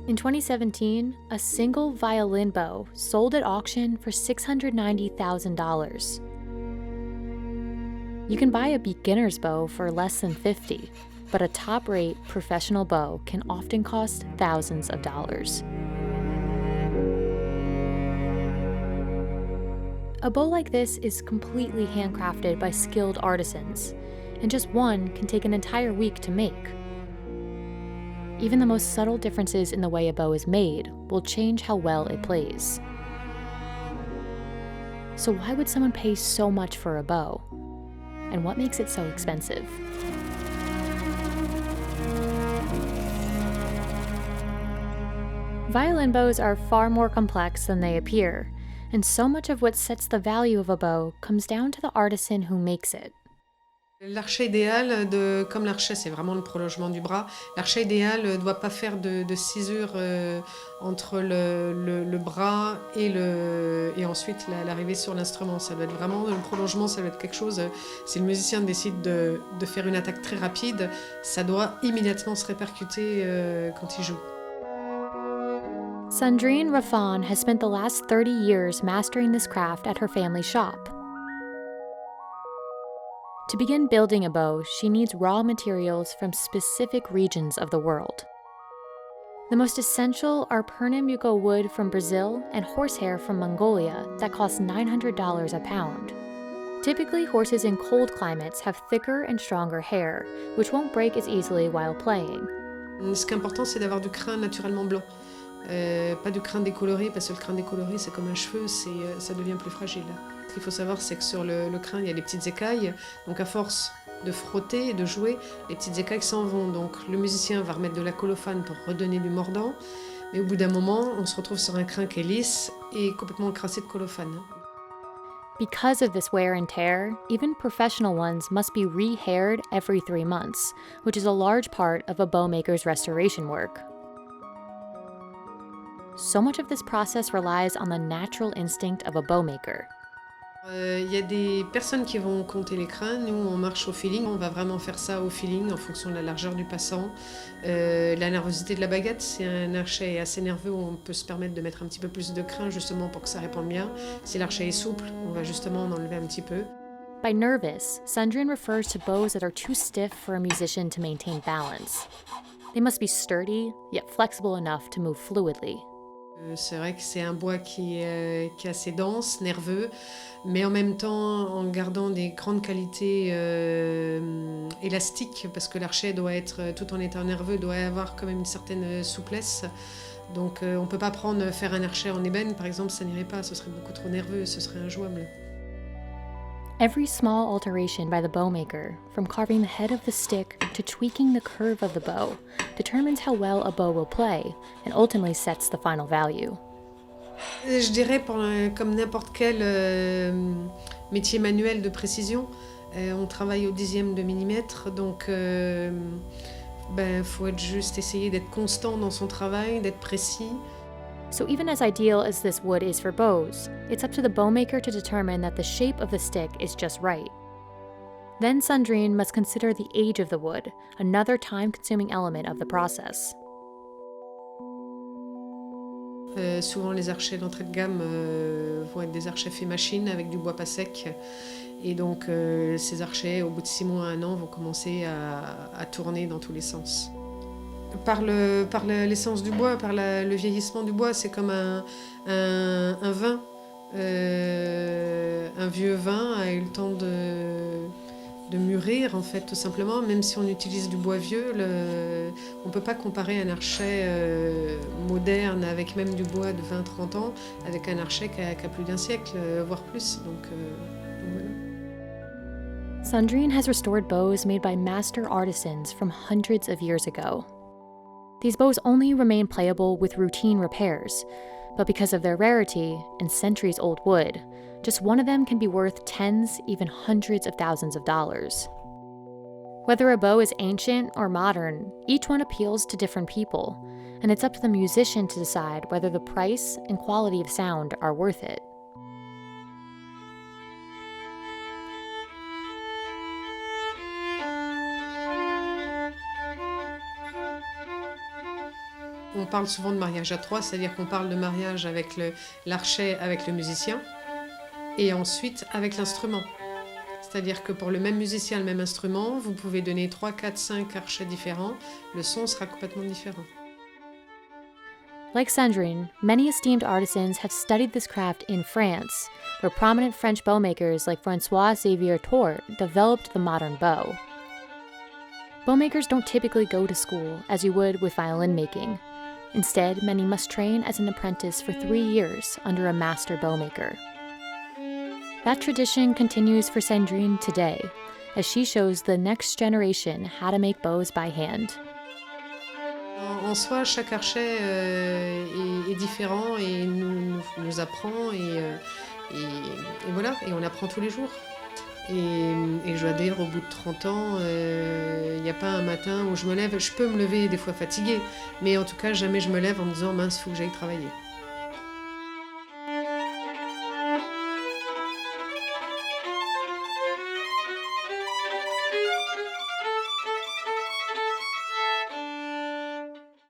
In 2017, a single violin bow sold at auction for $690,000. You can buy a beginner's bow for less than $50, but a top-rate professional bow can often cost thousands of dollars. A bow like this is completely handcrafted by skilled artisans, and just one can take an entire week to make. Even the most subtle differences in the way a bow is made will change how well it plays. So why would someone pay so much for a bow? And what makes it so expensive? Violin bows are far more complex than they appear, and so much of what sets the value of a bow comes down to the artisan who makes it. L'archet idéal, comme l'archet c'est vraiment le prolongement du bras, l'archet idéal ne doit pas faire de césure entre le bras et ensuite l'arrivée sur l'instrument. Ça doit être vraiment le prolongement, ça doit être quelque chose. Si le musicien décide de faire une attaque très rapide, ça doit immédiatement se répercuter quand il joue. Sandrine Raffan has spent the last 30 years mastering this craft at her family shop. To begin building a bow, she needs raw materials from specific regions of the world. The most essential are Pernambuco wood from Brazil and horsehair from Mongolia that cost $900 a pound. Typically, horses in cold climates have thicker and stronger hair, which won't break as easily while playing. Ce qui est important, c'est d'avoir du crin naturellement blanc. Pas du crin décoloré, parce que le crin décoloré, c'est comme un cheveu, ça devient plus fragile. Ce qu'il faut savoir, c'est que sur le crin, il y a des petites écailles. Donc à force de frotter et de jouer, les petites écailles s'en vont. Donc le musicien va remettre de la colophane pour redonner du mordant. Mais au bout d'un moment, on se retrouve sur un crin qui est lisse et complètement encrassé de colophane. Because of this wear and tear, even professional ones must be re-haired every 3 months, which is a large part of a bowmaker's restoration work. So much of this process relies on the natural instinct of a bowmaker. Y a des personnes qui vont compter les crins. Nous, on marche au feeling. On va vraiment faire ça au feeling en fonction de la largeur du passant. La nervosité de la baguette, c'est un archet assez nerveux où on peut se permettre de mettre un petit peu plus de crin justement pour que ça réponde bien. Si l'archet est souple, on va justement en enlever un petit peu. By nervous, Sandrine refers to bows that are too stiff for a musician to maintain balance. They must be sturdy, yet flexible enough to move fluidly. C'est vrai que c'est un bois qui est assez dense, nerveux, mais en même temps en gardant des grandes qualités élastiques, parce que l'archet doit être, tout en étant nerveux, doit avoir quand même une certaine souplesse. Donc on ne peut pas faire un archet en ébène, par exemple, ça n'irait pas, ce serait beaucoup trop nerveux, ce serait injouable. Every small alteration by the bowmaker, from carving the head of the stick to tweaking the curve of the bow, determines how well a bow will play and ultimately sets the final value. Je dirais, comme n'importe quel métier manuel de précision, on travaille au dixième de millimètre, donc faut être juste essayer d'être constant dans son travail, d'être précis. So even as ideal as this wood is for bows, it's up to the bowmaker to determine that the shape of the stick is just right. Then Sandrine must consider the age of the wood, another time-consuming element of the process. Souvent les archets d'entrée de gamme vont être des archets faits machine avec du bois pas sec. Et donc ces archets, au bout de 6 mois à 1 an, vont commencer à tourner dans tous les sens. Par l'essence du bois, par le vieillissement du bois, c'est comme un vin. Un vieux vin a eu le temps de mûrir, en fait, tout simplement. Même si on utilise du bois vieux, on ne peut pas comparer un archet moderne avec même du bois de 20-30 ans avec un archet qui a plus d'un siècle, voire plus. Donc voilà. Sandrine has restored bows made by master artisans from hundreds of years ago. These bows only remain playable with routine repairs, but because of their rarity and centuries-old wood, just one of them can be worth tens, even hundreds of thousands of dollars. Whether a bow is ancient or modern, each one appeals to different people, and it's up to the musician to decide whether the price and quality of sound are worth it. On parle souvent de mariage à trois, c'est-à-dire qu'on parle de mariage avec l'archet, avec le musicien, et ensuite avec l'instrument. C'est-à-dire que pour le même musicien, le même instrument, vous pouvez donner 3, 4, 5 archets différents, le son sera complètement différent. Like Sandrine, many esteemed artisans have studied this craft in France, where prominent French bowmakers like François-Xavier Tourt developed the modern bow. Bowmakers don't typically go to school as you would with violin making. Instead, many must train as an apprentice for 3 years under a master bowmaker. That tradition continues for Sandrine today, as she shows the next generation how to make bows by hand. En soi, chaque archet est différent et nous apprend et voilà, et on apprend tous les jours. Et je dois dire, au bout de 30 ans, il n'y a pas un matin où je me lève, je peux me lever des fois fatiguée, mais en tout cas jamais je me lève en me disant mince, il faut que j'aille travailler.